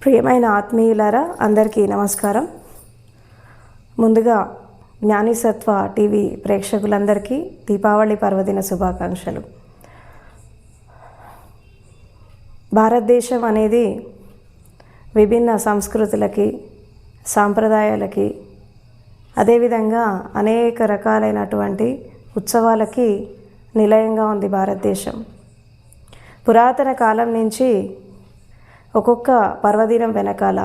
ప్రియమైన ఆత్మీయులారా, అందరికీ నమస్కారం. ముందుగా జ్ఞానిసత్వ టీవీ ప్రేక్షకులందరికీ దీపావళి పర్వదిన శుభాకాంక్షలు. భారతదేశం అనేది విభిన్న సంస్కృతులకి, సాంప్రదాయాలకి, అదేవిధంగా అనేక రకాలైనటువంటి ఉత్సవాలకి నిలయంగా ఉంది భారతదేశం. పురాతన కాలం నుంచి ఒక్కొక్క పర్వదినం వెనకాల,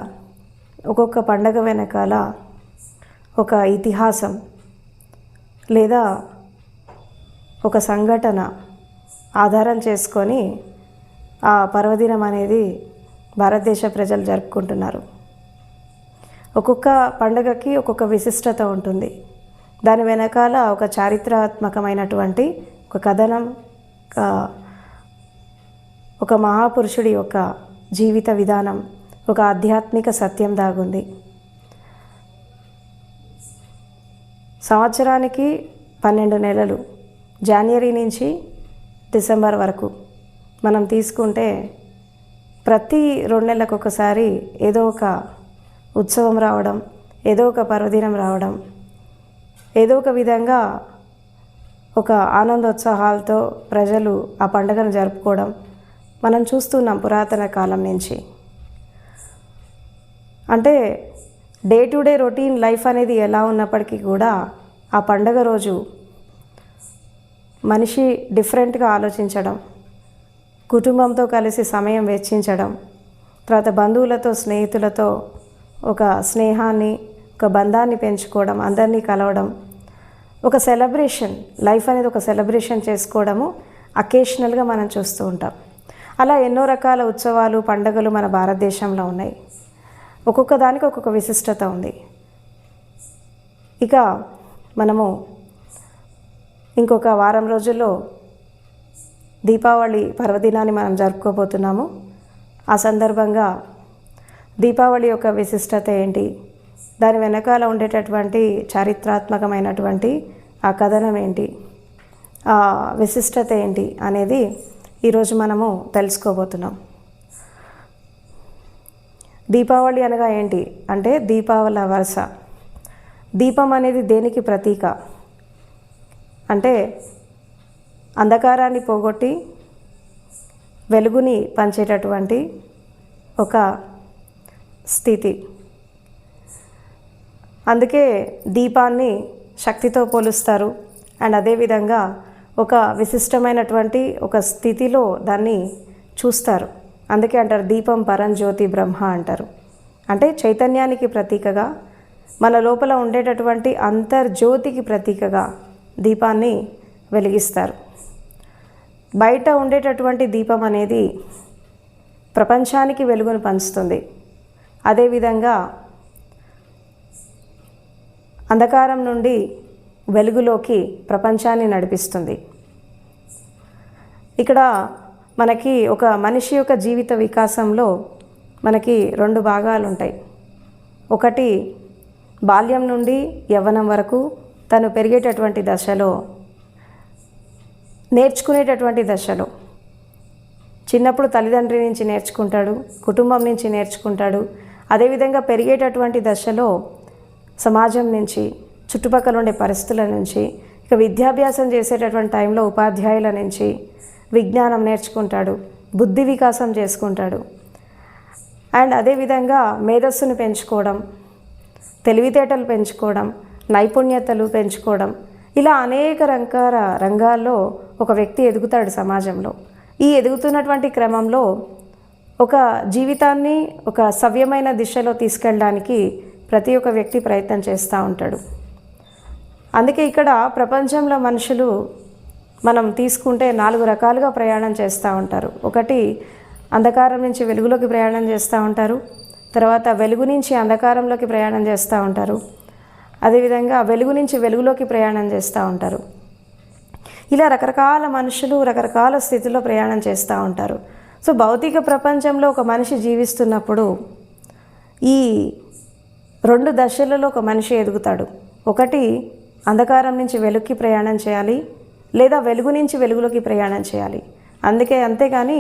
ఒక్కొక్క పండగ వెనకాల ఒక ఇతిహాసం లేదా ఒక సంఘటన ఆధారం చేసుకొని ఆ పర్వదినం అనేది భారతదేశ ప్రజలు జరుపుకుంటున్నారు. ఒక్కొక్క పండగకి ఒక్కొక్క విశిష్టత ఉంటుంది. దాని వెనకాల ఒక చారిత్రాత్మకమైనటువంటి ఒక కథనం, ఒక మహాపురుషుడి యొక్క జీవిత విధానం, ఒక ఆధ్యాత్మిక సత్యం దాగుంది. సంవత్సరానికి 12 నెలలు, జనవరి నుంచి డిసెంబర్ వరకు మనం తీసుకుంటే ప్రతి 2 నెలలకు ఒకసారి ఏదో ఒక ఉత్సవం రావడం, ఏదో ఒక పర్వదినం రావడం, ఏదో ఒక విధంగా ఒక ఆనందోత్సాహాలతో ప్రజలు ఆ పండుగను జరుపుకోవడం మనం చూస్తున్నాం పురాతన కాలం నుంచి. అంటే day to day routine life అనేది ఎలా ఉన్నప్పటికీ కూడా ఆ పండగ రోజు మనిషి డిఫరెంట్గా ఆలోచించడం, కుటుంబంతో కలిసి సమయం వెచ్చించడం, తర్వాత బంధువులతో, స్నేహితులతో ఒక స్నేహాన్ని, ఒక బంధాన్ని పెంచుకోవడం, అందరినీ కలవడం, ఒక సెలబ్రేషన్, లైఫ్ అనేది ఒక సెలబ్రేషన్ చేసుకోవడము అకేషనల్గా మనం చూస్తూ ఉంటాం. అలా ఎన్నో రకాల ఉత్సవాలు, పండుగలు మన భారతదేశంలో ఉన్నాయి. ఒక్కొక్క దానికి ఒక్కొక్క విశిష్టత ఉంది. ఇక మనము ఇంకొక వారం రోజుల్లో దీపావళి పర్వదినాన్ని మనం జరుపుకోబోతున్నాము. ఆ సందర్భంగా దీపావళి యొక్క విశిష్టత ఏంటి, దాని వెనకాల ఉండేటటువంటి చారిత్రాత్మకమైనటువంటి ఆ కథనం ఏంటి, ఆ విశిష్టత ఏంటి అనేది ఈరోజు మనము తెలుసుకోబోతున్నాం. దీపావళి అనగా ఏంటి అంటే దీపావళి వరుస. దీపం అనేది దేనికి ప్రతీక అంటే అంధకారాన్ని పోగొట్టి వెలుగుని పంచేటటువంటి ఒక స్థితి. అందుకే దీపాన్ని శక్తితో పోలుస్తారు. అండ్ అదేవిధంగా ఒక విశిష్టమైనటువంటి ఒక స్థితిలో దాన్ని చూస్తారు. అందుకే అంటారు దీపం పరంజ్యోతి బ్రహ్మ అంటారు. అంటే చైతన్యానికి ప్రతీకగా, మన లోపల ఉండేటటువంటి అంతర్జ్యోతికి ప్రతీకగా దీపాన్ని వెలిగిస్తారు. బయట ఉండేటటువంటి దీపం అనేది ప్రపంచానికి వెలుగును పంచుతుంది. అదేవిధంగా అంధకారం నుండి వెలుగులోకి ప్రపంచాన్ని నడిపిస్తుంది. ఇక్కడ మనకి ఒక మనిషి యొక్క జీవిత వికాసంలో మనకి 2 భాగాలు ఉంటాయి. ఒకటి బాల్యం నుండి యవ్వనం వరకు తను పెరిగేటటువంటి దశలో, నేర్చుకునేటటువంటి దశలో, చిన్నప్పుడు తల్లిదండ్రి నుంచి నేర్చుకుంటాడు, కుటుంబం నుంచి నేర్చుకుంటాడు. అదేవిధంగా పెరిగేటటువంటి దశలో సమాజం నుంచి, చుట్టుపక్కల ఉండే పరిస్థితుల నుంచి, ఇక విద్యాభ్యాసం చేసేటటువంటి టైంలో ఉపాధ్యాయుల నుంచి విజ్ఞానం నేర్చుకుంటాడు, బుద్ధి వికాసం చేసుకుంటాడు. అండ్ అదేవిధంగా మేధస్సును పెంచుకోవడం, తెలివితేటలు పెంచుకోవడం, నైపుణ్యతలు పెంచుకోవడం, ఇలా అనేక రంగాల్లో ఒక వ్యక్తి ఎదుగుతాడు సమాజంలో. ఈ ఎదుగుతున్నటువంటి క్రమంలో ఒక జీవితాన్ని ఒక సవ్యమైన దిశలో తీసుకెళ్ళడానికి ప్రతి ఒక్క వ్యక్తి ప్రయత్నం చేస్తూ ఉంటాడు. అందుకే ఇక్కడ ప్రపంచంలో మనుషులు మనం తీసుకుంటే 4 రకాలుగా ప్రయాణం చేస్తూ ఉంటారు. ఒకటి అంధకారం నుంచి వెలుగులోకి ప్రయాణం చేస్తూ ఉంటారు. తర్వాత వెలుగు నుంచి అంధకారంలోకి ప్రయాణం చేస్తూ ఉంటారు. అదేవిధంగా వెలుగు నుంచి వెలుగులోకి ప్రయాణం చేస్తూ ఉంటారు. ఇలా రకరకాల మనుషులు రకరకాల స్థితిలో ప్రయాణం చేస్తూ ఉంటారు. సో భౌతిక ప్రపంచంలో ఒక మనిషి జీవిస్తున్నప్పుడు ఈ 2 దశలలో ఒక మనిషి ఎదుగుతాడు. ఒకటి అంధకారం నుంచి వెలుగుకి ప్రయాణం చేయాలి, లేదా వెలుగు నుంచి వెలుగులోకి ప్రయాణం చేయాలి. అంతేగాని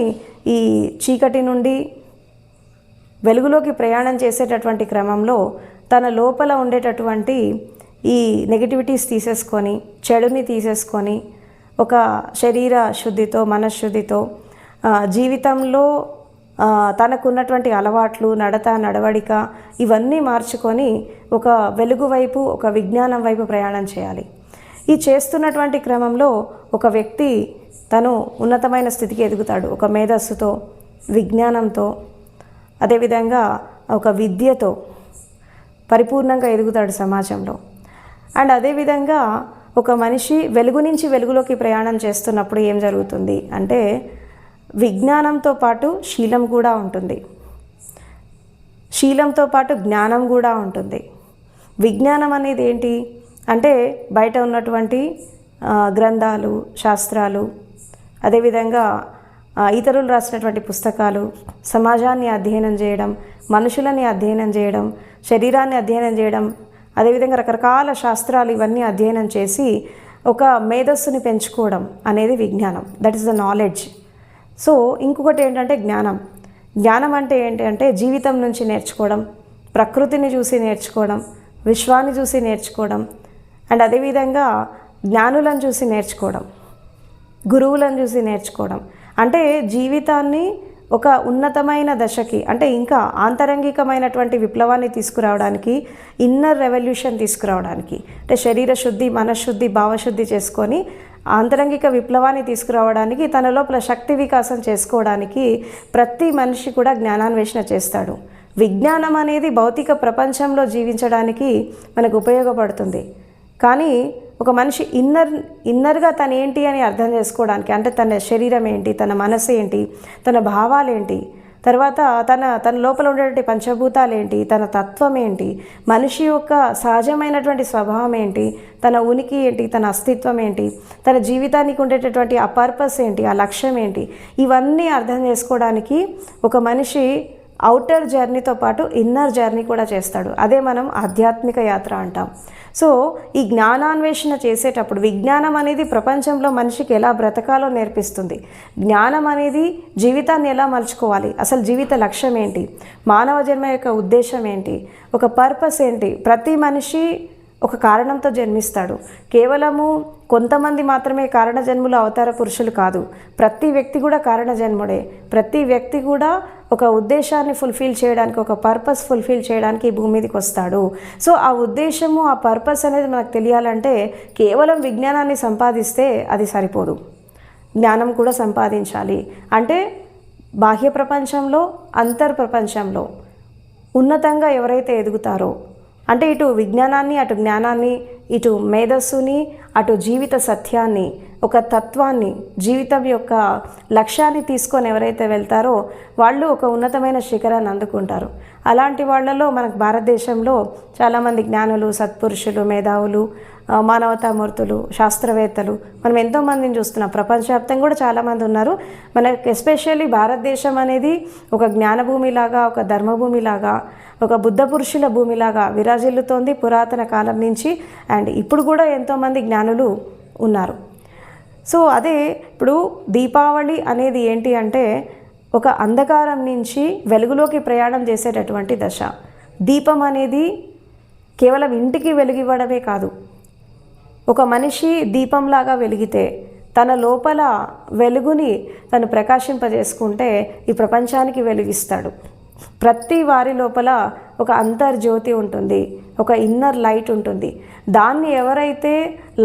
ఈ చీకటి నుండి వెలుగులోకి ప్రయాణం చేసేటటువంటి క్రమంలో తన లోపల ఉండేటటువంటి ఈ నెగిటివిటీస్ తీసేసుకొని, చెడుని తీసేసుకొని, ఒక శరీర శుద్ధితో, మనశ్శుద్ధితో జీవితంలో తనకున్నటువంటి అలవాట్లు, నడత, నడవడిక ఇవన్నీ మార్చుకొని ఒక వెలుగు వైపు, ఒక విజ్ఞానం వైపు ప్రయాణం చేయాలి. ఈ చేస్తున్నటువంటి క్రమంలో ఒక వ్యక్తి తను ఉన్నతమైన స్థితికి ఎదుగుతాడు. ఒక మేధస్సుతో, విజ్ఞానంతో, అదేవిధంగా ఒక విద్యతో పరిపూర్ణంగా ఎదుగుతాడు సమాజంలో. అండ్ అదేవిధంగా ఒక మనిషి వెలుగు నుంచి వెలుగులోకి ప్రయాణం చేస్తున్నప్పుడు ఏం జరుగుతుంది అంటే, విజ్ఞానంతో పాటు శీలం కూడా ఉంటుంది, శీలంతో పాటు జ్ఞానం కూడా ఉంటుంది. విజ్ఞానం అనేది ఏంటి అంటే, బయట ఉన్నటువంటి గ్రంథాలు, శాస్త్రాలు, అదేవిధంగా ఇతరులు రాసినటువంటి పుస్తకాలు, సమాజాన్ని అధ్యయనం చేయడం, మనుషులని అధ్యయనం చేయడం, శరీరాన్ని అధ్యయనం చేయడం, అదేవిధంగా రకరకాల శాస్త్రాలు ఇవన్నీ అధ్యయనం చేసి ఒక మేధస్సుని పెంచుకోవడం అనేది విజ్ఞానం. That is the knowledge. So ఇంకొకటి ఏంటంటే జ్ఞానం. జ్ఞానం అంటే ఏంటి అంటే, జీవితం నుంచి నేర్చుకోవడం, ప్రకృతిని చూసి నేర్చుకోవడం, విశ్వాన్ని చూసి నేర్చుకోవడం, అండ్ అదేవిధంగా జ్ఞానులను చూసి నేర్చుకోవడం, గురువులను చూసి నేర్చుకోవడం. అంటే జీవితాన్ని ఒక ఉన్నతమైన దశకి, అంటే ఇంకా ఆంతరంగికమైనటువంటి విప్లవాన్ని తీసుకురావడానికి, ఇన్నర్ రెవల్యూషన్ తీసుకురావడానికి, అంటే శరీర శుద్ధి, మనశ్శుద్ధి, భావశుద్ధి చేసుకొని ఆంతరంగిక విప్లవాన్ని తీసుకురావడానికి, తన లోపల శక్తి వికాసం చేసుకోవడానికి ప్రతి మనిషి కూడా జ్ఞానాన్వేషణ చేస్తాడు. విజ్ఞానం అనేది భౌతిక ప్రపంచంలో జీవించడానికి మనకు ఉపయోగపడుతుంది. కానీ ఒక మనిషి ఇన్నర్గా తను ఏంటి అని అర్థం చేసుకోవడానికి, అంటే తన శరీరం ఏంటి, తన మనసు ఏంటి, తన భావాలు ఏంటి, తర్వాత తన లోపల ఉండేటువంటి పంచభూతాలు ఏంటి, తన తత్వం ఏంటి, మనిషి యొక్క సహజమైనటువంటి స్వభావం ఏంటి, తన ఉనికి ఏంటి, తన అస్తిత్వం ఏంటి, తన జీవితానికి ఉండేటటువంటి ఆ పర్పస్ ఏంటి, ఆ లక్ష్యం ఏంటి, ఇవన్నీ అర్థం చేసుకోవడానికి ఒక మనిషి అవుటర్ జర్నీతో పాటు ఇన్నర్ జర్నీ కూడా చేస్తాడు. అదే మనం ఆధ్యాత్మిక యాత్ర అంటాం. సో ఈ జ్ఞానాన్వేషణ చేసేటప్పుడు విజ్ఞానం అనేది ప్రపంచంలో మనిషికి ఎలా బ్రతకాలో నేర్పిస్తుంది. జ్ఞానం అనేది జీవితాన్ని ఎలా మలుచుకోవాలి, అసలు జీవిత లక్ష్యం ఏంటి, మానవ జన్మ యొక్క ఉద్దేశం ఏంటి, ఒక పర్పస్ ఏంటి. ప్రతి మనిషి ఒక కారణంతో జన్మిస్తాడు. కేవలము కొంతమంది మాత్రమే కారణ జన్ములు అవతార పురుషులు కాదు. ప్రతి వ్యక్తి కూడా కారణ జన్ముడే. ప్రతి వ్యక్తి కూడా ఒక ఉద్దేశాన్ని ఫుల్ఫిల్ చేయడానికి, ఒక పర్పస్ ఫుల్ఫిల్ చేయడానికి ఈ భూమి మీదకి వస్తాడు. సో ఆ ఉద్దేశము, ఆ పర్పస్ అనేది మనకు తెలియాలంటే కేవలం విజ్ఞానాన్ని సంపాదిస్తే అది సరిపోదు, జ్ఞానం కూడా సంపాదించాలి. అంటే బాహ్య ప్రపంచంలో, అంతర్ ప్రపంచంలో ఉన్నతంగా ఎవరైతే ఎదుగుతారో, అంటే ఇటు విజ్ఞానాన్ని, అటు జ్ఞానాన్ని, ఇటు మేధస్సుని, అటు జీవిత సత్యాన్ని, ఒక తత్వాన్ని, జీవితం యొక్క లక్ష్యాన్ని తీసుకొని ఎవరైతే వెళ్తారో వాళ్ళు ఒక ఉన్నతమైన శిఖరాన్ని అందుకుంటారు. అలాంటి వాళ్ళలో మనకు భారతదేశంలో చాలామంది జ్ఞానులు, సత్పురుషులు, మేధావులు, మానవతామూర్తులు, శాస్త్రవేత్తలు మనం ఎంతోమందిని చూస్తున్నాం. ప్రపంచవ్యాప్తంగా కూడా చాలామంది ఉన్నారు. మనకు ఎస్పెషల్లీ భారతదేశం అనేది ఒక జ్ఞానభూమిలాగా, ఒక ధర్మభూమిలాగా, ఒక బుద్ధ పురుషుల భూమిలాగా విరాజిల్లుతోంది పురాతన కాలం నుంచి. అండ్ ఇప్పుడు కూడా ఎంతోమంది జ్ఞానులు ఉన్నారు. సో అదే ఇప్పుడు దీపావళి అనేది ఏంటి అంటే, ఒక అంధకారం నుంచి వెలుగులోకి ప్రయాణం చేసేటటువంటి దశ. దీపం అనేది కేవలం ఇంటికి వెలుగివ్వడమే కాదు, ఒక మనిషి దీపంలాగా వెలిగితే తన లోపల వెలుగుని తను ప్రకాశింపజేసుకుంటే ఈ ప్రపంచానికి వెలిగిస్తాడు. ప్రతి వారి లోపల ఒక అంతర్జ్యోతి ఉంటుంది, ఒక ఇన్నర్ లైట్ ఉంటుంది. దాన్ని ఎవరైతే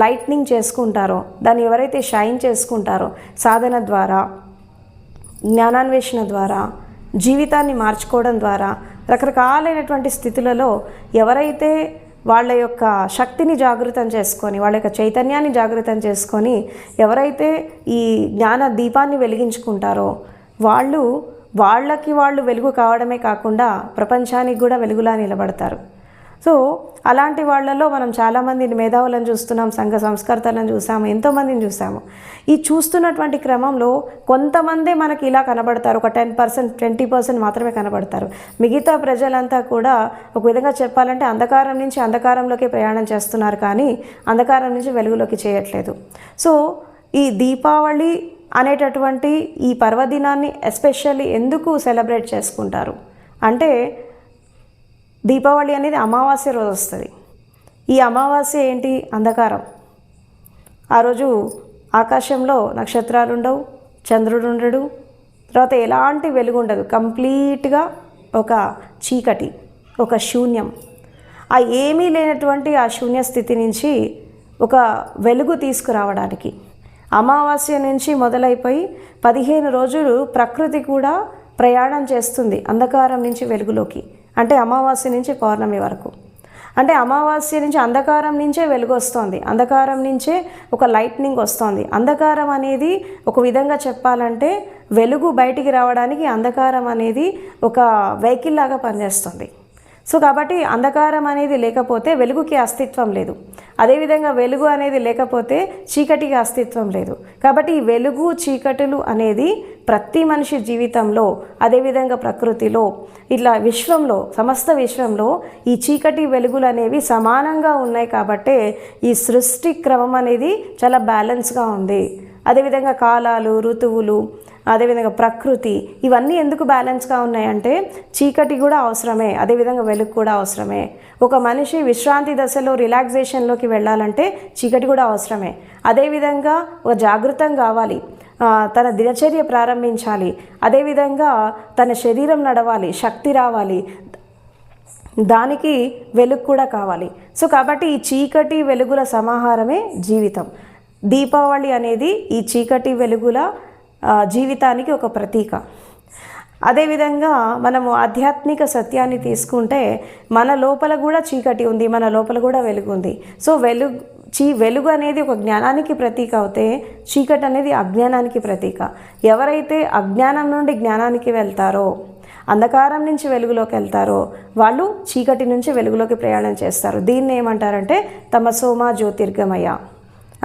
లైట్నింగ్ చేసుకుంటారో, దాన్ని ఎవరైతే షైన్ చేసుకుంటారో, సాధన ద్వారా, జ్ఞానాన్వేషణ ద్వారా, జీవితాన్ని మార్చుకోవడం ద్వారా, రకరకాలైనటువంటి స్థితులలో ఎవరైతే వాళ్ళ యొక్క శక్తిని జాగృతం చేసుకొని, వాళ్ళ యొక్క చైతన్యాన్ని జాగృతం చేసుకొని ఎవరైతే ఈ జ్ఞాన దీపాన్ని వెలిగించుకుంటారో వాళ్ళకి వాళ్ళు వెలుగు కావడమే కాకుండా ప్రపంచానికి కూడా వెలుగులా నిలబడతారు. సో అలాంటి వాళ్ళలో మనం చాలామందిని మేధావులను చూస్తున్నాం, సంఘ సంస్కర్తలను చూసాము, ఎంతోమందిని చూసాము. ఈ చూస్తున్నటువంటి క్రమంలో కొంతమందే మనకి ఇలా కనబడతారు, ఒక 10%, 20% మాత్రమే కనబడతారు. మిగతా ప్రజలంతా కూడా ఒక విధంగా చెప్పాలంటే అంధకారం నుంచి అంధకారంలోకి ప్రయాణం చేస్తున్నారు, కానీ అంధకారం నుంచి వెలుగులోకి చేయట్లేదు. సో ఈ దీపావళి అనేటటువంటి ఈ పర్వదినాన్ని ఎస్పెషల్లీ ఎందుకు సెలబ్రేట్ చేసుకుంటారు అంటే దీపావళి అనేది అమావాస్య రోజు వస్తుంది. ఈ అమావాస్య ఏంటి? అంధకారం. ఆ రోజు ఆకాశంలో నక్షత్రాలు ఉండవు, చంద్రుడు ఉండడు, తర్వాత ఎలాంటి వెలుగు ఉండదు. కంప్లీట్గా ఒక చీకటి, ఒక శూన్యం. ఆ ఏమీ లేనటువంటి ఆ శూన్య స్థితి నుంచి ఒక వెలుగు తీసుకురావడానికి అమావాస్య నుంచి మొదలైపోయి 15 రోజులు ప్రకృతి కూడా ప్రయాణం చేస్తుంది అంధకారం నుంచి వెలుగులోకి. అంటే అమావాస్య నుంచి పౌర్ణమి వరకు. అంటే అమావాస్య నుంచి అంధకారం నుంచే వెలుగు వస్తుంది, అంధకారం నుంచే ఒక లైట్నింగ్ వస్తుంది. అంధకారం అనేది ఒక విధంగా చెప్పాలంటే వెలుగు బయటికి రావడానికి అంధకారం అనేది ఒక వెహికల్ లాగా పనిచేస్తుంది. సో కాబట్టి అంధకారం అనేది లేకపోతే వెలుగుకి అస్తిత్వం లేదు. అదేవిధంగా వెలుగు అనేది లేకపోతే చీకటికి అస్తిత్వం లేదు. కాబట్టి ఈ వెలుగు చీకటులు అనేది ప్రతి మనిషి జీవితంలో, అదేవిధంగా ప్రకృతిలో, ఇట్లా విశ్వంలో, సమస్త విశ్వంలో ఈ చీకటి వెలుగులు అనేవి సమానంగా ఉన్నాయి. కాబట్టే ఈ సృష్టి క్రమం అనేది చాలా బ్యాలెన్స్గా ఉంది. అదేవిధంగా కాలాలు, ఋతువులు, అదేవిధంగా ప్రకృతి ఇవన్నీ ఎందుకు బ్యాలెన్స్గా ఉన్నాయంటే చీకటి కూడా అవసరమే, అదేవిధంగా వెలుగు కూడా అవసరమే. ఒక మనిషి విశ్రాంతి దశలో రిలాక్సేషన్లోకి వెళ్ళాలంటే చీకటి కూడా అవసరమే. అదేవిధంగా ఒక జాగృతం కావాలి, తన దినచర్య ప్రారంభించాలి, అదేవిధంగా తన శరీరం నడవాలి, శక్తి రావాలి, దానికి వెలుగు కూడా కావాలి. సో కాబట్టి ఈ చీకటి వెలుగుల సమాహారమే జీవితం. దీపావళి అనేది ఈ చీకటి వెలుగుల జీవితానికి ఒక ప్రతీక. అదేవిధంగా మనము ఆధ్యాత్మిక సత్యాన్ని తీసుకుంటే మన లోపల కూడా చీకటి ఉంది, మన లోపల కూడా వెలుగు ఉంది. సో వెలుగు అనేది ఒక జ్ఞానానికి ప్రతీక అవుతే చీకటి అనేది అజ్ఞానానికి ప్రతీక. ఎవరైతే అజ్ఞానం నుండి జ్ఞానానికి వెళ్తారో, అంధకారం నుంచి వెలుగులోకి వెళ్తారో వాళ్ళు చీకటి నుంచి వెలుగులోకి ప్రయాణం చేస్తారు. దీన్ని ఏమంటారంటే తమసోమా జ్యోతిర్గమయ,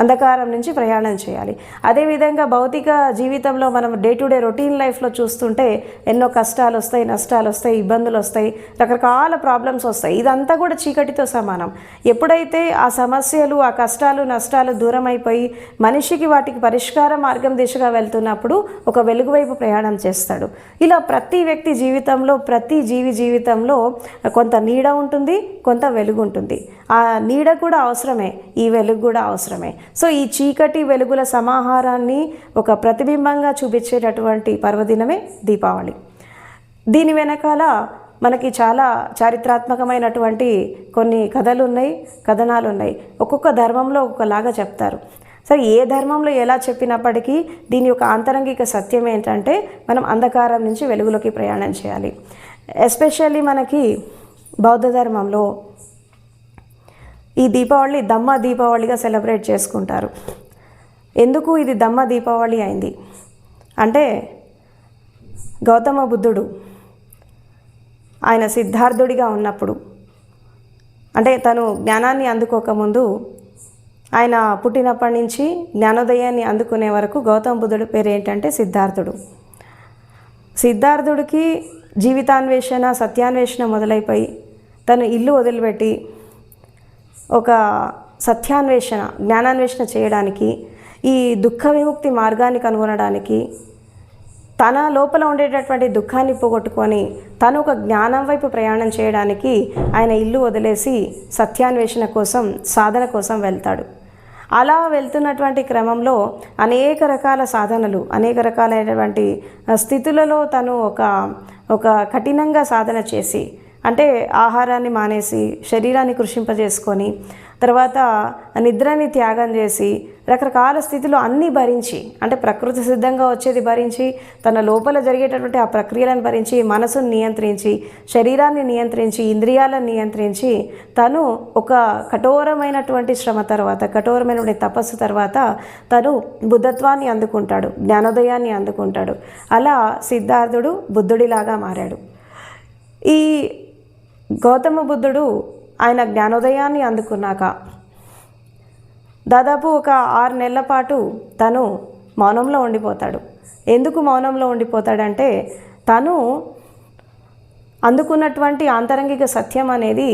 అంధకారం నుంచి ప్రయాణం చేయాలి. అదేవిధంగా భౌతిక జీవితంలో మనం డే టు డే రొటీన్ లైఫ్లో చూస్తుంటే ఎన్నో కష్టాలు వస్తాయి, నష్టాలు వస్తాయి, ఇబ్బందులు వస్తాయి, రకరకాల ప్రాబ్లమ్స్ వస్తాయి. ఇదంతా కూడా చీకటితో సమానం. ఎప్పుడైతే ఆ సమస్యలు, ఆ కష్టాలు, నష్టాలు దూరం అయిపోయి మనిషికి వాటికి పరిష్కార మార్గం దిశగా వెళ్తున్నప్పుడు ఒక వెలుగు వైపు ప్రయాణం చేస్తాడు. ఇలా ప్రతి వ్యక్తి జీవితంలో, ప్రతి జీవి జీవితంలో కొంత నీడ ఉంటుంది, కొంత వెలుగు ఉంటుంది. ఆ నీడ కూడా అవసరమే, ఈ వెలుగు కూడా అవసరమే. సో ఈ చీకటి వెలుగుల సమాహారాన్ని ఒక ప్రతిబింబంగా చూపించేటటువంటి పర్వదినమే దీపావళి. దీని వెనకాల మనకి చాలా చారిత్రాత్మకమైనటువంటి కొన్ని కథలు ఉన్నాయి, కథనాలు ఉన్నాయి. ఒక్కొక్క ధర్మంలో ఒక్కొక్కలాగా చెప్తారు. సరే, ఏ ధర్మంలో ఎలా చెప్పినప్పటికీ దీని యొక్క ఆంతరంగిక సత్యం ఏంటంటే మనం అంధకారం నుంచి వెలుగులోకి ప్రయాణం చేయాలి. ఎస్పెషల్లీ మనకి బౌద్ధ ధర్మంలో ఈ దీపావళి దమ్మ దీపావళిగా సెలబ్రేట్ చేసుకుంటారు. ఎందుకు ఇది దమ్మ దీపావళి అయింది అంటే గౌతమ బుద్ధుడు ఆయన సిద్ధార్థుడిగా ఉన్నప్పుడు, అంటే తను జ్ఞానాన్ని అందుకోకముందు, ఆయన పుట్టినప్పటి నుంచి జ్ఞానోదయాన్ని అందుకునే వరకు గౌతమ బుద్ధుడి పేరు ఏంటంటే సిద్ధార్థుడు. సిద్ధార్థుడికి జీవితాన్వేషణ, సత్యాన్వేషణ మొదలైపోయి తను ఇల్లు వదిలిపెట్టి ఒక సత్యాన్వేషణ, జ్ఞానాన్వేషణ చేయడానికి, ఈ దుఃఖ విముక్తి మార్గాన్ని కనుగొనడానికి, తన లోపల ఉండేటటువంటి దుఃఖాన్ని పోగొట్టుకొని తను ఒక జ్ఞానం వైపు ప్రయాణం చేయడానికి ఆయన ఇల్లు వదిలేసి సత్యాన్వేషణ కోసం, సాధన కోసం వెళ్తాడు. అలా వెళ్తున్నటువంటి క్రమంలో అనేక రకాల సాధనలు, అనేక రకాలైనటువంటి స్థితులలో తను ఒక కఠినంగా సాధన చేసి, అంటే ఆహారాన్ని మానేసి శరీరాన్ని కృషింపజేసుకొని, తర్వాత నిద్రని త్యాగం చేసి, రకరకాల స్థితిలో అన్నీ భరించి, అంటే ప్రకృతి సిద్ధంగా వచ్చేది భరించి, తన లోపల జరిగేటటువంటి ఆ ప్రక్రియలను భరించి, మనసును నియంత్రించి, శరీరాన్ని నియంత్రించి, ఇంద్రియాలను నియంత్రించి, తను ఒక కఠోరమైనటువంటి శ్రమ తర్వాత, కఠోరమైనటువంటి తపస్సు తర్వాత తను బుద్ధత్వాన్ని అందుకుంటాడు, జ్ఞానోదయాన్ని అందుకుంటాడు. అలా సిద్ధార్థుడు బుద్ధుడిలాగా మారాడు. ఈ గౌతమ బుద్ధుడు ఆయన జ్ఞానోదయాన్ని అందుకున్నాక దాదాపు ఒక 6 నెలల పాటు తను మౌనంలో ఉండిపోతాడు. ఎందుకు మౌనంలో ఉండిపోతాడంటే తను అందుకున్నటువంటి ఆంతరంగిక సత్యం అనేది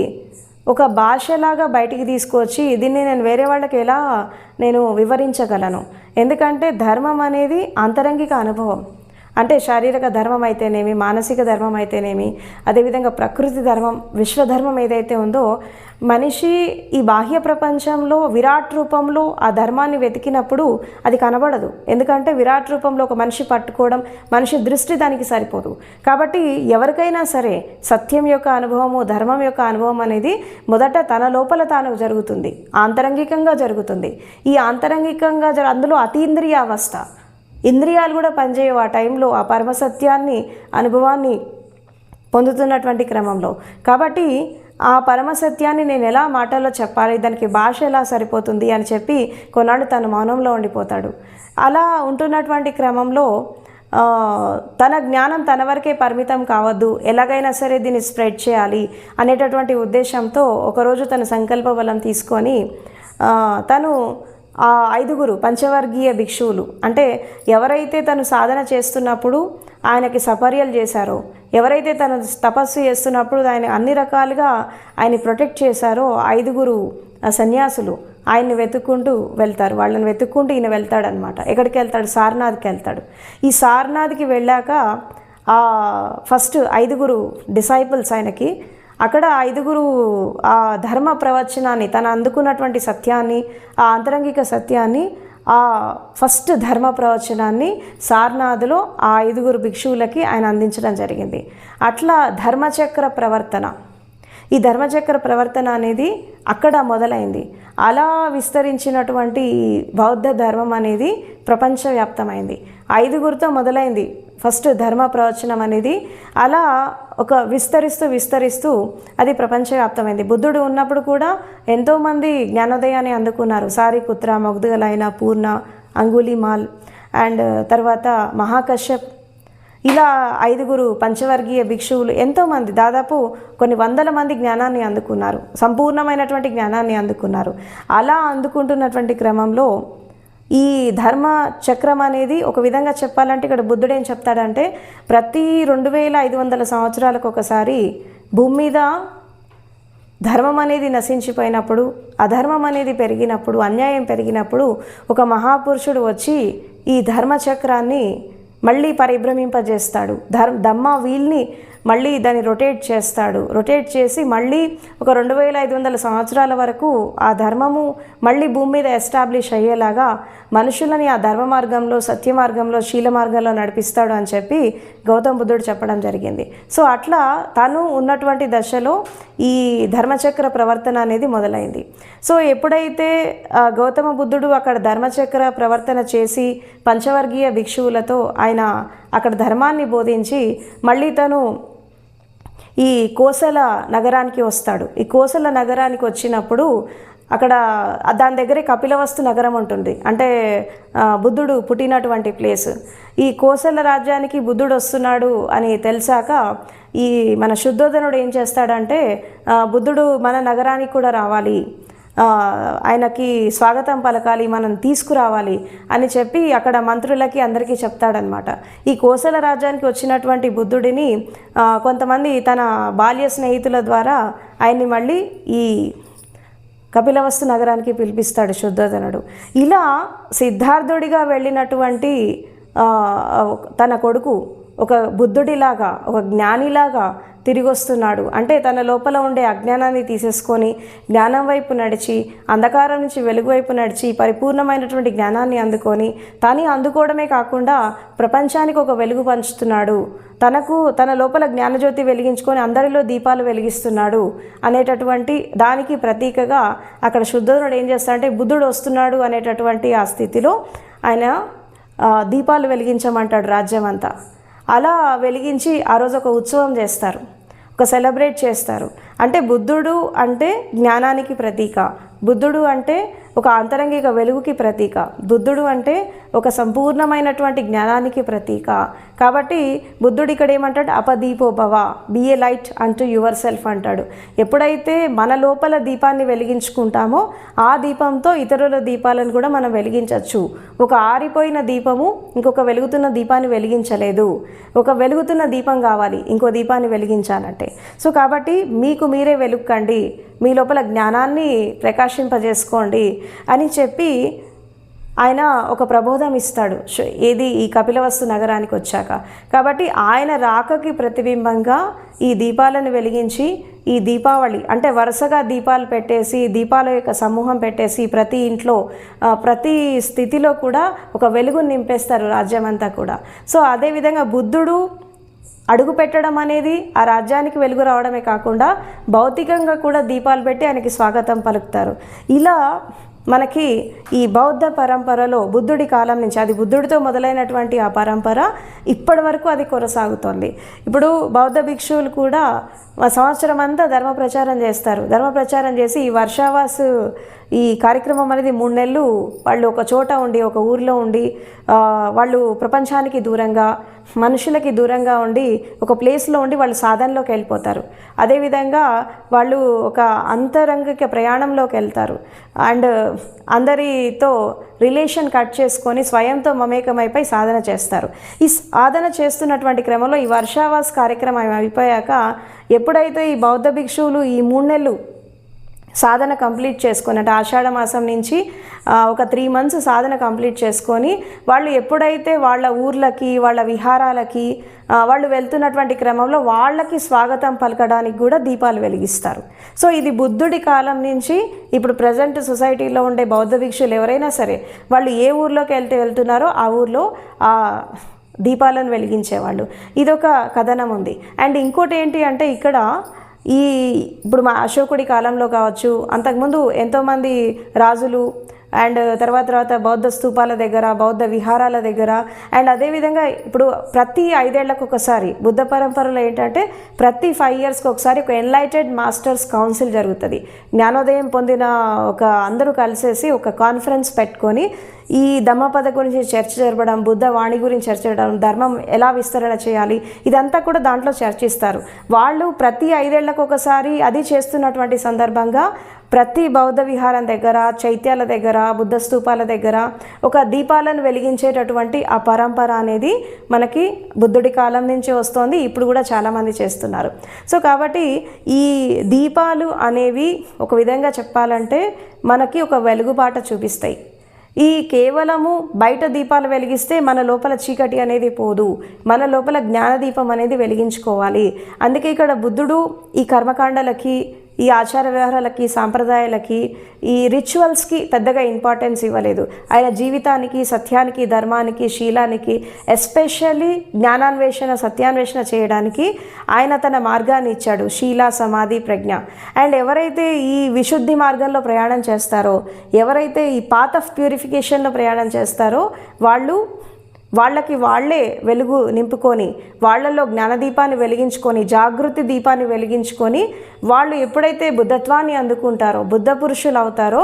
ఒక భాషలాగా బయటికి తీసుకొచ్చి దీన్ని నేను వేరే వాళ్ళకి ఎలా నేను వివరించగలను. ఎందుకంటే ధర్మం అనేది ఆంతరంగిక అనుభవం. అంటే శారీరక ధర్మం అయితేనేమి, మానసిక ధర్మం అయితేనేమి, అదేవిధంగా ప్రకృతి ధర్మం, విశ్వధర్మం ఏదైతే ఉందో, మనిషి ఈ బాహ్య ప్రపంచంలో విరాట్ రూపంలో ఆ ధర్మాన్ని వెతికినప్పుడు అది కనబడదు. ఎందుకంటే విరాట్ రూపంలో ఒక మనిషి పట్టుకోవడం, మనిషి దృష్టి దానికి సరిపోదు. కాబట్టి ఎవరికైనా సరే సత్యం యొక్క అనుభవము, ధర్మం యొక్క అనుభవం అనేది మొదట తన లోపల తాను జరుగుతుంది, ఆంతరంగికంగా జరుగుతుంది. ఈ ఆంతరంగికంగా అందులో అతీంద్రియ అవస్థ, ఇంద్రియాలు కూడా పనిచేయవు ఆ టైంలో, ఆ పరమసత్యాన్ని అనుభవాన్ని పొందుతున్నటువంటి క్రమంలో. కాబట్టి ఆ పరమసత్యాన్ని నేను ఎలా మాటల్లో చెప్పాలి, దానికి భాష ఎలా సరిపోతుంది అని చెప్పి కొన్నాళ్ళు తను మౌనంలో ఉండిపోతాడు. అలా ఉంటున్నటువంటి క్రమంలో తన జ్ఞానం తన వరకే పరిమితం కావద్దు, ఎలాగైనా సరే దీన్ని స్ప్రెడ్ చేయాలి అనేటటువంటి ఉద్దేశంతో ఒకరోజు తన సంకల్ప బలం తీసుకొని తను ఆ 5 పంచవర్గీయ భిక్షువులు, అంటే ఎవరైతే తను సాధన చేస్తున్నప్పుడు ఆయనకి సపర్యలు చేశారో, ఎవరైతే తను తపస్సు చేస్తున్నప్పుడు ఆయన అన్ని రకాలుగా ఆయన్ని ప్రొటెక్ట్ చేశారో 5 సన్యాసులు ఆయన్ని వెతుక్కుంటూ వెళ్తారు. వాళ్ళని వెతుక్కుంటూ ఈయన వెళ్తాడనమాట. ఎక్కడికి వెళ్తాడు? సారనాథ్కి వెళ్తాడు. ఈ సారనాథ్కి వెళ్ళాక ఫస్ట్ 5 డిసైపుల్స్ ఆయనకి, అక్కడ 5 ఆ ధర్మ ప్రవచనాన్ని, తను అందుకున్నటువంటి సత్యాన్ని, ఆ ఆంతరంగిక సత్యాన్ని, ఆ ఫస్ట్ ధర్మ ప్రవచనాన్ని సారనాథ్లో ఆ 5 భిక్షువులకి ఆయన అందించడం జరిగింది. అట్లా ధర్మచక్ర ప్రవర్తన, ఈ ధర్మచక్ర ప్రవర్తన అనేది అక్కడ మొదలైంది. అలా విస్తరించినటువంటి బౌద్ధ ధర్మం అనేది ప్రపంచవ్యాప్తమైంది. 5 మొదలైంది ఫస్ట్ ధర్మ ప్రవచనం అనేది. అలా ఒక విస్తరిస్తూ అది ప్రపంచవ్యాప్తమైంది. బుద్ధుడు ఉన్నప్పుడు కూడా ఎంతోమంది జ్ఞానోదయాన్ని అందుకున్నారు. సారిపుత్ర, మొగ్దుగలైన, పూర్ణ, అంగుళిమాల్ అండ్ తర్వాత మహాకశ్యప్, ఇలా 5 పంచవర్గీయ భిక్షువులు ఎంతోమంది, దాదాపు కొన్ని వందల మంది జ్ఞానాన్ని అందుకున్నారు, సంపూర్ణమైనటువంటి జ్ఞానాన్ని అందుకున్నారు. అలా అందుకుంటున్నటువంటి క్రమంలో ఈ ధర్మ చక్రం అనేది ఒక విధంగా చెప్పాలంటే ఇక్కడ బుద్ధుడు ఏం చెప్తాడంటే, ప్రతి 2500 సంవత్సరాలకు ఒకసారి భూమి మీద ధర్మం అనేది నశించిపోయినప్పుడు, అధర్మం అనేది పెరిగినప్పుడు, అన్యాయం పెరిగినప్పుడు ఒక మహాపురుషుడు వచ్చి ఈ ధర్మచక్రాన్ని మళ్ళీ పరిభ్రమింపజేస్తాడు. ధమ్మ వీల్ని మళ్ళీ దాన్ని రొటేట్ చేస్తాడు. రొటేట్ చేసి మళ్ళీ ఒక 2500 సంవత్సరాల వరకు ఆ ధర్మము మళ్ళీ భూమి మీద ఎస్టాబ్లిష్ అయ్యేలాగా మనుషులని ఆ ధర్మ మార్గంలో, సత్య మార్గంలో, శీల మార్గంలో నడిపిస్తాడు అని చెప్పి గౌతమ బుద్ధుడు చెప్పడం జరిగింది. సో అట్లా తను ఉన్నటువంటి దశలో ఈ ధర్మచక్ర ప్రవర్తన అనేది మొదలైంది. సో ఎప్పుడైతే గౌతమ బుద్ధుడు అక్కడ ధర్మచక్ర ప్రవర్తన చేసి పంచవర్గీయ భిక్షువులతో ఆయన అక్కడ ధర్మాన్ని బోధించి మళ్ళీ తను ఈ కోసల నగరానికి వస్తాడు. ఈ కోసల నగరానికి వచ్చినప్పుడు అక్కడ దాని దగ్గరే కపిలవస్తు నగరం ఉంటుంది, అంటే బుద్ధుడు పుట్టినటువంటి ప్లేస్. ఈ కోసల రాజ్యానికి బుద్ధుడు వస్తున్నాడు అని తెలిసాక ఈ మన శుద్ధోదనుడు ఏం చేస్తాడంటే, బుద్ధుడు మన నగరానికి కూడా రావాలి, ఆయనకి స్వాగతం పలకాలి, మనం తీసుకురావాలి అని చెప్పి అక్కడ మంత్రులకి అందరికీ చెప్తాడనమాట. ఈ కోసల రాజ్యానికి వచ్చినటువంటి బుద్ధుడిని కొంతమంది తన బాల్య స్నేహితుల ద్వారా ఆయన్ని మళ్ళీ ఈ కపిలవస్తు నగరానికి పిలిపిస్తాడు శుద్ధోదనుడు. ఇలా సిద్ధార్థుడిగా వెళ్ళినటువంటి తన కొడుకు ఒక బుద్ధుడిలాగా, ఒక జ్ఞానిలాగా తిరిగి వస్తున్నాడు. అంటే తన లోపల ఉండే అజ్ఞానాన్ని తీసేసుకొని జ్ఞానం వైపు నడిచి, అంధకారం నుంచి వెలుగు వైపు నడిచి పరిపూర్ణమైనటువంటి జ్ఞానాన్ని అందుకొని, తాను అందుకోవడమే కాకుండా ప్రపంచానికి ఒక వెలుగు పంచుతున్నాడు, తన లోపల జ్ఞానజ్యోతి వెలిగించుకొని అందరిలో దీపాలు వెలిగిస్తున్నాడు అనేటటువంటి దానికి ప్రతీకగా అక్కడ శుద్ధోదనుడు ఏం చేస్తాడంటే, బుద్ధుడు వస్తున్నాడు అనేటటువంటి ఆ స్థితిలో ఆయన దీపాలు వెలిగించమంటాడు రాజ్యం అంతా. అలా వెలిగించి ఆ రోజు ఒక ఉత్సవం చేస్తారు, ఒక సెలబ్రేట్ చేస్తారు. అంటే బుద్ధుడు అంటే జ్ఞానానికి ప్రతీక, బుద్ధుడు అంటే ఒక అంతరంగిక వెలుగుకి ప్రతీక, బుద్ధుడు అంటే ఒక సంపూర్ణమైనటువంటి జ్ఞానానికి ప్రతీక. కాబట్టి బుద్ధుడు ఇక్కడ ఏమంటాడు, అపదీపో భవ, బీ ఏ లైట్ అంటూ యువర్ సెల్ఫ్ అంటాడు. ఎప్పుడైతే మన లోపల దీపాన్ని వెలిగించుకుంటామో ఆ దీపంతో ఇతరుల దీపాలను కూడా మనం వెలిగించవచ్చు. ఒక ఆరిపోయిన దీపము ఇంకొక వెలుగుతున్న దీపాన్ని వెలిగించలేదు, ఒక వెలుగుతున్న దీపం కావాలి ఇంకో దీపాన్ని వెలిగించాలంటే. సో కాబట్టి మీకు మీరే వెలుక్కండి, మీ లోపల జ్ఞానాన్ని ప్రకాశింపజేసుకోండి అని చెప్పి ఆయన ఒక ప్రబోధం ఇస్తాడు ఏది ఈ కపిలవస్తు నగరానికి వచ్చాక. కాబట్టి ఆయన రాకకి ప్రతిబింబంగా ఈ దీపాలను వెలిగించి ఈ దీపావళి అంటే వరుసగా దీపాలు పెట్టేసి దీపాల యొక్క సమూహం పెట్టేసి ప్రతి ఇంట్లో ప్రతి స్థితిలో కూడా ఒక వెలుగును నింపేస్తారు రాజ్యం అంతా కూడా. సో అదేవిధంగా బుద్ధుడు అడుగు పెట్టడం అనేది ఆ రాజ్యానికి వెలుగు రావడమే కాకుండా భౌతికంగా కూడా దీపాలు పెట్టి ఆయనకి స్వాగతం పలుకుతారు. ఇలా మనకి ఈ బౌద్ధ పరంపరలో బుద్ధుడి కాలం నుంచి, అది బుద్ధుడితో మొదలైనటువంటి ఆ పరంపర ఇప్పటి వరకు అది కొనసాగుతోంది. ఇప్పుడు బౌద్ధ భిక్షువులు కూడా సంవత్సరం అంతా ధర్మ ప్రచారం చేస్తారు. ధర్మ ప్రచారం చేసి ఈ వర్షావాసు ఈ కార్యక్రమం అనేది 3 నెలలు వాళ్ళు ఒక చోట ఉండి ఒక ఊరిలో ఉండి వాళ్ళు ప్రపంచానికి దూరంగా మనుషులకి దూరంగా ఉండి ఒక ప్లేస్లో ఉండి వాళ్ళు సాధనలోకి వెళ్ళిపోతారు. అదేవిధంగా వాళ్ళు ఒక అంతరంగిక ప్రయాణంలోకి వెళ్తారు అండ్ అందరితో రిలేషన్ కట్ చేసుకొని స్వయంతో మమేకమైపోయి సాధన చేస్తారు. ఈ సాధన చేస్తున్నటువంటి క్రమంలో ఈ వర్షావాస్ కార్యక్రమం అయిపోయాక ఎప్పుడైతే ఈ బౌద్ధ భిక్షువులు ఈ 3 నెలలు సాధన కంప్లీట్ చేసుకొని అంటే ఆషాఢ మాసం నుంచి ఒక 3 months సాధన కంప్లీట్ చేసుకొని వాళ్ళు ఎప్పుడైతే వాళ్ళ ఊర్లకి వాళ్ళ విహారాలకి వాళ్ళు వెళ్తున్నటువంటి క్రమంలో వాళ్ళకి స్వాగతం పలకడానికి కూడా దీపాలు వెలిగిస్తారు. సో ఇది బుద్ధుడి కాలం నుంచి ఇప్పుడు ప్రజెంట్ సొసైటీలో ఉండే బౌద్ధ భిక్షులు ఎవరైనా సరే వాళ్ళు ఏ ఊర్లోకి వెళ్తున్నారో ఆ ఊర్లో దీపాలను వెలిగించేవాళ్ళు. ఇదొక కథనం ఉంది. అండ్ ఇంకోటి ఏంటి అంటే ఇక్కడ ఇప్పుడు మా అశోకుడి కాలంలో కావచ్చు, అంతకుముందు ఎంతోమంది రాజులు అండ్ తర్వాత బౌద్ధ స్తూపాల దగ్గర బౌద్ధ విహారాల దగ్గర అండ్ అదేవిధంగా ఇప్పుడు ప్రతి 5 ఏళ్లకు ఒకసారి బుద్ధ పరంపరలో ఏంటంటే ప్రతి 5 yearsకి ఒకసారి ఒక ఎన్లైటెడ్ మాస్టర్స్ కౌన్సిల్ జరుగుతుంది. జ్ఞానోదయం పొందిన అందరూ కలిసేసి ఒక కాన్ఫరెన్స్ పెట్టుకొని ఈ ధమ్మపద గురించి చర్చ జరపడం, బుద్ధ వాణి గురించి చర్చ చేయడం, ధర్మం ఎలా విస్తరణ చేయాలి ఇదంతా కూడా దాంట్లో చర్చిస్తారు. వాళ్ళు ప్రతి 5 ఏళ్లకు ఒకసారి అది చేస్తున్నటువంటి సందర్భంగా ప్రతి బౌద్ధ విహారం దగ్గర చైత్యాల దగ్గర బుద్ధ స్తూపాల దగ్గర ఒక దీపాలను వెలిగించేటటువంటి ఆ పరంపర అనేది మనకి బుద్ధుడి కాలం నుంచి వస్తోంది. ఇప్పుడు కూడా చాలామంది చేస్తున్నారు. సో కాబట్టి ఈ దీపాలు అనేవి ఒక విధంగా చెప్పాలంటే మనకి ఒక వెలుగుబాట చూపిస్తాయి. ఈ కేవలము బయట దీపాలు వెలిగిస్తే మన లోపల చీకటి అనేది పోదు, మన లోపల జ్ఞానదీపం అనేది వెలిగించుకోవాలి. అందుకే ఇక్కడ బుద్ధుడు ఈ కర్మకాండలకి ఈ ఆచార వ్యవహారాలకి సాంప్రదాయాలకి ఈ రిచువల్స్కి పెద్దగా ఇంపార్టెన్స్ ఇవ్వలేదు. ఆయన జీవితానికి సత్యానికి ధర్మానికి శీలానికి ఎస్పెషల్లీ జ్ఞానాన్వేషణ సత్యాన్వేషణ చేయడానికి ఆయన తన మార్గాన్ని ఇచ్చాడు, శీల సమాధి ప్రజ్ఞ. అండ్ ఎవరైతే ఈ విశుద్ధి మార్గంలో ప్రయాణం చేస్తారో ఎవరైతే ఈ పాత్ ఆఫ్ ప్యూరిఫికేషన్లో ప్రయాణం చేస్తారో వాళ్ళకి వాళ్ళే వెలుగు నింపుకొని వాళ్ళల్లో జ్ఞానదీపాన్ని వెలిగించుకొని జాగృతి దీపాన్ని వెలిగించుకొని వాళ్ళు ఎప్పుడైతే బుద్ధత్వాన్ని అందుకుంటారో బుద్ధ పురుషులు అవుతారో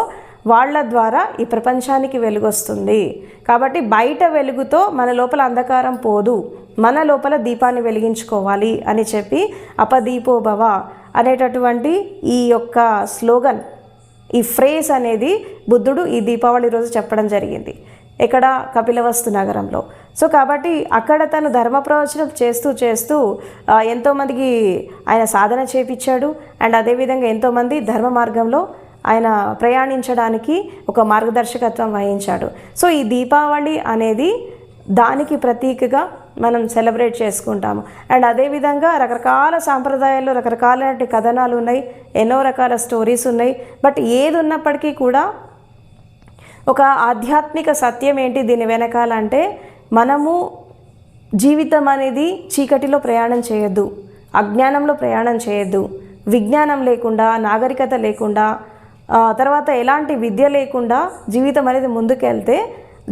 వాళ్ళ ద్వారా ఈ ప్రపంచానికి వెలుగొస్తుంది. కాబట్టి బయట వెలుగుతో మన లోపల అంధకారం పోదు, మన లోపల దీపాన్ని వెలిగించుకోవాలి అని చెప్పి అపదీపో భవ అనేటటువంటి ఈ యొక్క స్లోగన్ ఈ ఫ్రేజ్ అనేది బుద్ధుడు ఈ దీపావళి రోజు చెప్పడం జరిగింది. ఇక్కడ కపిలవస్తు నగరంలో. సో కాబట్టి అక్కడ తను ధర్మ ప్రవచనం చేస్తూ ఎంతోమందికి ఆయన సాధన చేపించాడు. అండ్ అదేవిధంగా ఎంతోమంది ధర్మ మార్గంలో ఆయన ప్రయాణించడానికి ఒక మార్గదర్శకత్వం వహించాడు. సో ఈ దీపావళి అనేది దానికి ప్రతీకగా మనం సెలబ్రేట్ చేసుకుంటాము. అండ్ అదేవిధంగా రకరకాల సాంప్రదాయాల్లో రకరకాలైన కథనాలు ఉన్నాయి, ఎన్నో రకాల స్టోరీస్ ఉన్నాయి. బట్ ఏది ఉన్నప్పటికీ కూడా ఒక ఆధ్యాత్మిక సత్యం ఏంటి దీని వెనకాలంటే మనము జీవితం అనేది చీకటిలో ప్రయాణం చేయొద్దు, అజ్ఞానంలో ప్రయాణం చేయొద్దు, విజ్ఞానం లేకుండా నాగరికత లేకుండా తర్వాత ఎలాంటి విద్య లేకుండా జీవితం అనేది ముందుకెళ్తే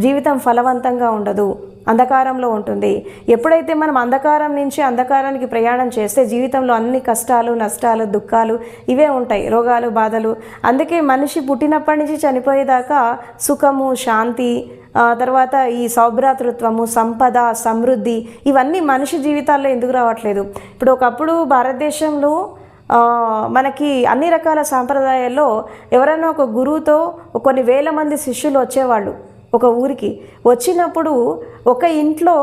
జీవితం ఫలవంతంగా ఉండదు, అంధకారంలో ఉంటుంది. ఎప్పుడైతే మనం అంధకారం నుంచి అంధకారానికి ప్రయాణం చేస్తే జీవితంలో అన్ని కష్టాలు నష్టాలు దుఃఖాలు ఇవే ఉంటాయి, రోగాలు బాధలు. అందుకే మనిషి పుట్టినప్పటి నుంచి చనిపోయేదాకా సుఖము శాంతి తర్వాత ఈ సౌభ్రాతృత్వము సంపద సమృద్ధి ఇవన్నీ మనిషి జీవితాల్లో ఎందుకు రావట్లేదు? ఇప్పుడు ఒకప్పుడు భారతదేశంలో మనకి అన్ని రకాల సాంప్రదాయాల్లో ఎవరైనా ఒక గురువుతో కొన్ని వేల మంది శిష్యులు వచ్చేవాళ్ళు. ఒక ఊరికి వచ్చినప్పుడు ఒక ఇంట్లో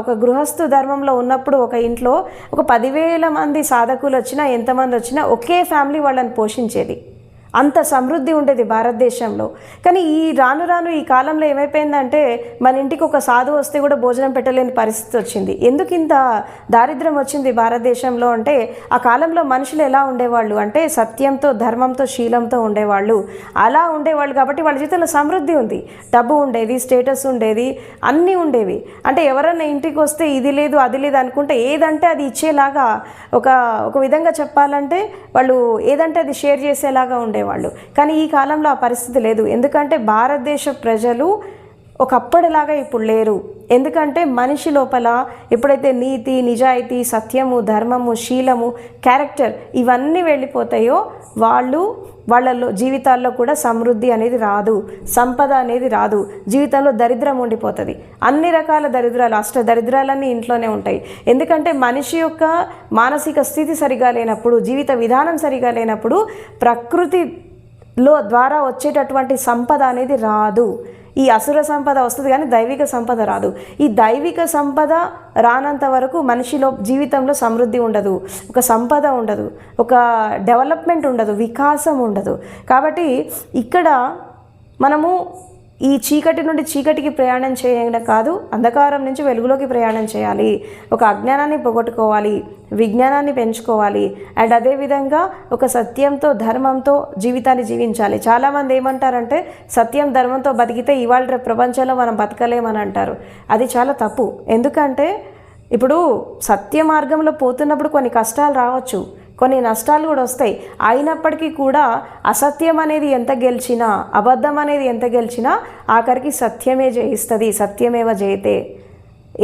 ఒక గృహస్థు ధర్మంలో ఉన్నప్పుడు ఒక ఇంట్లో ఒక 10,000 మంది సాధకులు వచ్చినా ఎంతమంది వచ్చినా ఒకే ఫ్యామిలీ వాళ్ళని పోషించేది. అంత సమృద్ధి ఉండేది భారతదేశంలో. కానీ ఈ రాను రాను ఈ కాలంలో ఏమైపోయిందంటే మన ఇంటికి ఒక సాధువు వస్తే కూడా భోజనం పెట్టలేని పరిస్థితి వచ్చింది. ఎందుకు ఇంత దారిద్ర్యం వచ్చింది భారతదేశంలో అంటే ఆ కాలంలో మనుషులు ఎలా ఉండేవాళ్ళు అంటే సత్యంతో, ధర్మంతో, శీలంతో ఉండేవాళ్ళు. అలా ఉండేవాళ్ళు కాబట్టి వాళ్ళ జీవితంలో సమృద్ధి ఉంది, డబ్బు ఉండేది, స్టేటస్ ఉండేది, అన్నీ ఉండేవి. అంటే ఎవరన్నా ఇంటికి వస్తే ఇది లేదు అది లేదు అనుకుంటే ఏదంటే అది ఇచ్చేలాగా ఒక విధంగా చెప్పాలంటే వాళ్ళు ఏదంటే అది షేర్ చేసేలాగా ఉండేవాళ్ళు. కానీ ఈ కాలంలో ఆ పరిస్థితి లేదు. ఎందుకంటే భారతదేశ ప్రజలు ఒకప్పటిలాగా ఇప్పుడు లేరు. ఎందుకంటే మనిషి లోపల ఎప్పుడైతే నీతి, నిజాయితీ, సత్యము, ధర్మము, శీలము, క్యారెక్టర్ ఇవన్నీ వెళ్ళిపోతాయో వాళ్ళ జీవితాల్లో కూడా సమృద్ధి అనేది రాదు, సంపద అనేది రాదు, జీవితంలో దరిద్రం ఉండిపోతుంది. అన్ని రకాల దరిద్రాలు, అష్ట దరిద్రాలన్నీ ఇంట్లోనే ఉంటాయి. ఎందుకంటే మనిషి యొక్క మానసిక స్థితి సరిగా లేనప్పుడు, జీవిత విధానం సరిగా లేనప్పుడు ప్రకృతిలో ద్వారా వచ్చేటటువంటి సంపద అనేది రాదు. ఈ అసుర సంపద వస్తుంది కానీ దైవిక సంపద రాదు. ఈ దైవిక సంపద రానంత వరకు మనిషిలో జీవితంలో సమృద్ధి ఉండదు, ఒక సంపద ఉండదు, ఒక డెవలప్మెంట్ ఉండదు, వికాసం ఉండదు. కాబట్టి ఇక్కడ మనము ఈ చీకటి నుండి చీకటికి ప్రయాణం చేయడం కాదు, అంధకారం నుంచి వెలుగులోకి ప్రయాణం చేయాలి. ఒక అజ్ఞానాన్ని పోగొట్టుకోవాలి, విజ్ఞానాన్ని పెంచుకోవాలి. అండ్ అదేవిధంగా ఒక సత్యంతో, ధర్మంతో జీవితాన్ని జీవించాలి. చాలామంది ఏమంటారంటే సత్యం, ధర్మంతో బతికితే ఇవాళ రేపు ప్రపంచంలో మనం బతకలేమని అంటారు. అది చాలా తప్పు. ఎందుకంటే ఇప్పుడు సత్య మార్గంలో పోతున్నప్పుడు కొన్ని కష్టాలు రావచ్చు, కొన్ని నష్టాలు కూడా వస్తాయి. అయినప్పటికీ కూడా అసత్యం అనేది ఎంత గెలిచినా, అబద్ధం అనేది ఎంత గెలిచినా ఆఖరికి సత్యమే జయిస్తుంది. సత్యమేవ జయతే.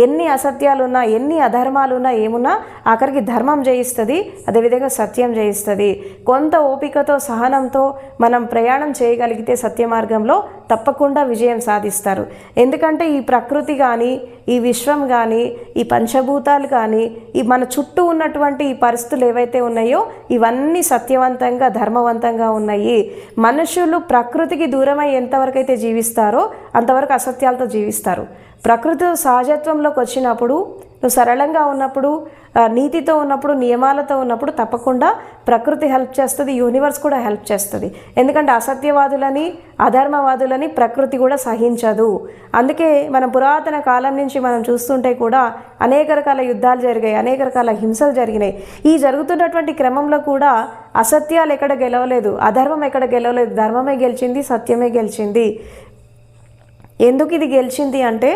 ఎన్ని అసత్యాలున్నా, ఎన్ని అధర్మాలున్నా, ఏమున్నా ఆఖరికి ధర్మం జయిస్తుంది, అదేవిధంగా సత్యం జయిస్తుంది. కొంత ఓపికతో, సహనంతో మనం ప్రయాణం చేయగలిగితే సత్య మార్గంలో తప్పకుండా విజయం సాధిస్తారు. ఎందుకంటే ఈ ప్రకృతి కానీ, ఈ విశ్వం కానీ, ఈ పంచభూతాలు కానీ, ఈ మన చుట్టూ ఉన్నటువంటి ఈ పరిస్థితులు ఏవైతే ఉన్నాయో ఇవన్నీ సత్యవంతంగా, ధర్మవంతంగా ఉన్నాయి. మనుషులు ప్రకృతికి దూరమై ఎంతవరకు అయితే జీవిస్తారో అంతవరకు అసత్యాలతో జీవిస్తారు. ప్రకృతి సహజత్వంలోకి వచ్చినప్పుడు, నువ్వు సరళంగా ఉన్నప్పుడు, నీతితో ఉన్నప్పుడు, నియమాలతో ఉన్నప్పుడు తప్పకుండా ప్రకృతి హెల్ప్ చేస్తుంది, యూనివర్స్ కూడా హెల్ప్ చేస్తుంది. ఎందుకంటే అసత్యవాదులని, అధర్మవాదులని ప్రకృతి కూడా సహించదు. అందుకే మనం పురాతన కాలం నుంచి మనం చూస్తుంటే కూడా అనేక రకాల యుద్ధాలు జరిగాయి, అనేక రకాల హింసలు జరిగినాయి. ఈ జరుగుతున్నటువంటి క్రమంలో కూడా అసత్యాలు ఎక్కడ గెలవలేదు, అధర్మం ఎక్కడ గెలవలేదు, ధర్మమే గెలిచింది, సత్యమే గెలిచింది. ఎందుకు ఇది గెలిచింది అంటే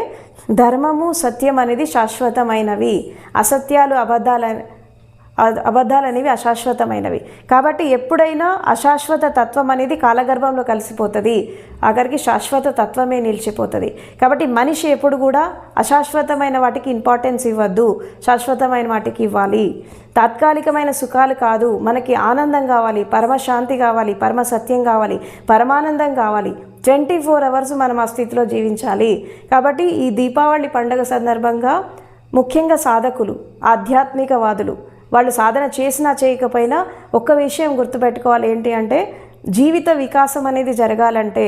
ధర్మము, సత్యం అనేది శాశ్వతమైనవి, అసత్యాలు, అబద్ధాలు అనేవి అశాశ్వతమైనవి. కాబట్టి ఎప్పుడైనా అశాశ్వత తత్వం అనేది కాలగర్భంలో కలిసిపోతుంది, ఆఖరికి శాశ్వత తత్వమే నిలిచిపోతుంది. కాబట్టి మనిషి ఎప్పుడు కూడా అశాశ్వతమైన వాటికి ఇంపార్టెన్స్ ఇవ్వద్దు, శాశ్వతమైన వాటికి ఇవ్వాలి. తాత్కాలికమైన సుఖాలు కాదు, మనకి ఆనందం కావాలి, పరమశాంతి కావాలి, పరమ సత్యం కావాలి, పరమానందం కావాలి. 24 hours మనం ఆ స్థితిలో జీవించాలి. కాబట్టి ఈ దీపావళి పండుగ సందర్భంగా ముఖ్యంగా సాధకులు, ఆధ్యాత్మికవాదులు వాళ్ళు సాధన చేసినా చేయకపోయినా ఒక్క విషయం గుర్తుపెట్టుకోవాలి. ఏంటి అంటే జీవిత వికాసం అనేది జరగాలంటే,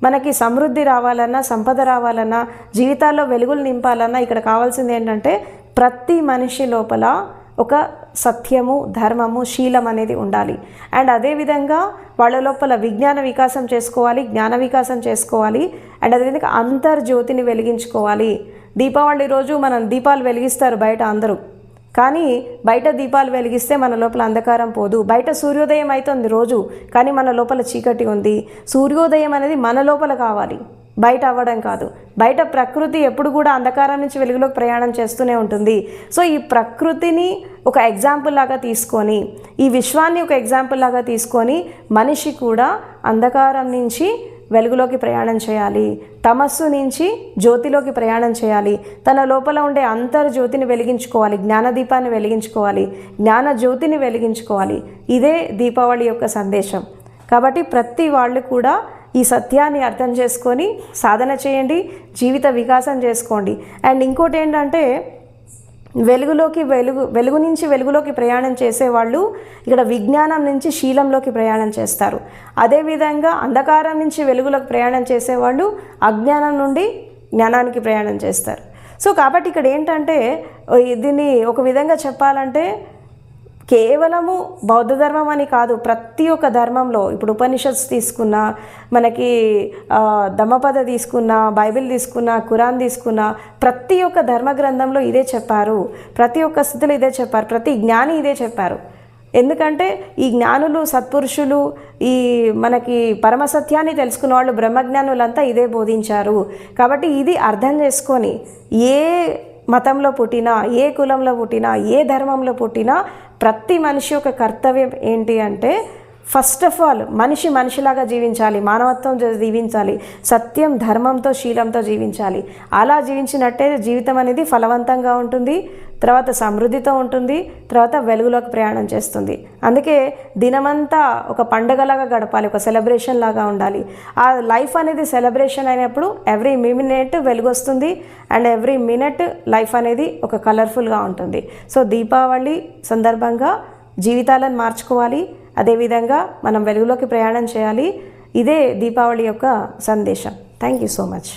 మనకి సమృద్ధి రావాలన్నా, సంపద రావాలన్నా, జీవితాల్లో వెలుగులు నింపాలన్నా ఇక్కడ కావాల్సింది ఏంటంటే ప్రతి మనిషి లోపల ఒక సత్యము, ధర్మము, శీలం అనేది ఉండాలి. అండ్ అదేవిధంగా వాళ్ళ లోపల విజ్ఞాన వికాసం చేసుకోవాలి, జ్ఞాన వికాసం చేసుకోవాలి. అండ్ అదేవిధంగా అంతర్జ్యోతిని వెలిగించుకోవాలి. దీపావళి రోజు మనం దీపాలు వెలిగిస్తారు బయట అందరూ, కానీ బయట దీపాలు వెలిగిస్తే మన లోపల అంధకారం పోదు. బయట సూర్యోదయం అవుతుంది రోజు, కానీ మన లోపల చీకటి ఉంది. సూర్యోదయం అనేది మన లోపల కావాలి, బయట అవ్వడం కాదు. బయట ప్రకృతి ఎప్పుడు కూడా అంధకారం నుంచి వెలుగులోకి ప్రయాణం చేస్తూనే ఉంటుంది. సో ఈ ప్రకృతిని ఒక ఎగ్జాంపుల్ లాగా తీసుకొని, ఈ విశ్వాన్ని ఒక ఎగ్జాంపుల్ లాగా తీసుకొని మనిషి కూడా అంధకారం నుంచి వెలుగులోకి ప్రయాణం చేయాలి, తమస్సు నుంచి జ్యోతిలోకి ప్రయాణం చేయాలి. తన లోపల ఉండే అంతర్జ్యోతిని వెలిగించుకోవాలి, జ్ఞానదీపాన్ని వెలిగించుకోవాలి, జ్ఞాన జ్యోతిని వెలిగించుకోవాలి. ఇదే దీపావళి యొక్క సందేశం. కాబట్టి ప్రతి వాళ్ళు కూడా ఈ సత్యాన్ని అర్థం చేసుకొని సాధన చేయండి, జీవిత వికాసం చేసుకోండి. అండ్ ఇంకోటి ఏంటంటే వెలుగు నుంచి వెలుగులోకి ప్రయాణం చేసేవాళ్ళు ఇక్కడ విజ్ఞానం నుంచి శీలంలోకి ప్రయాణం చేస్తారు. అదేవిధంగా అంధకారం నుంచి వెలుగులోకి ప్రయాణం చేసేవాళ్ళు అజ్ఞానం నుండి జ్ఞానానికి ప్రయాణం చేస్తారు. సో కాబట్టి ఇక్కడ ఏంటంటే దీన్ని ఒక విధంగా చెప్పాలంటే కేవలము బౌద్ధ ధర్మం అని కాదు, ప్రతి ఒక్క ధర్మంలో ఇప్పుడు ఉపనిషత్స్ తీసుకున్నా, మనకి ధమ్మపద తీసుకున్నా, బైబిల్ తీసుకున్నా, ఖురాన్ తీసుకున్నా, ప్రతి ఒక్క ధర్మ గ్రంథంలో ఇదే చెప్పారు, ప్రతి ఒక్క స్థితిలో ఇదే చెప్పారు, ప్రతి జ్ఞాని ఇదే చెప్పారు. ఎందుకంటే ఈ జ్ఞానులు, సత్పురుషులు, ఈ మనకి పరమసత్యాన్ని తెలుసుకున్న వాళ్ళు, బ్రహ్మజ్ఞానులంతా ఇదే బోధించారు. కాబట్టి ఇది అర్థం చేసుకొని ఏ మతంలో పుట్టినా, ఏ కులంలో పుట్టినా, ఏ ధర్మంలో పుట్టినా ప్రతి మనిషి యొక్క కర్తవ్యం ఏంటి అంటే ఫస్ట్ ఆఫ్ ఆల్ మనిషిలాగా జీవించాలి, మానవత్వం జీవించాలి, సత్యం, ధర్మంతో, శీలంతో జీవించాలి. అలా జీవించినట్టే జీవితం అనేది ఫలవంతంగా ఉంటుంది, తర్వాత సమృద్ధితో ఉంటుంది, తర్వాత వెలుగులోకి ప్రయాణం చేస్తుంది. అందుకే దినమంతా ఒక పండుగలాగా గడపాలి, ఒక సెలబ్రేషన్ లాగా ఉండాలి. ఆ లైఫ్ అనేది సెలబ్రేషన్ అయినప్పుడు ఎవ్రీ మినిట్ వెలుగు వస్తుంది అండ్ ఎవ్రీ మినిట్ లైఫ్ అనేది ఒక కలర్ఫుల్గా ఉంటుంది. సో దీపావళి సందర్భంగా జీవితాలను మార్చుకోవాలి, అదేవిధంగా మనం వెలుగులోకి ప్రయాణం చేయాలి. ఇదే దీపావళి యొక్క సందేశం. Thank you so much.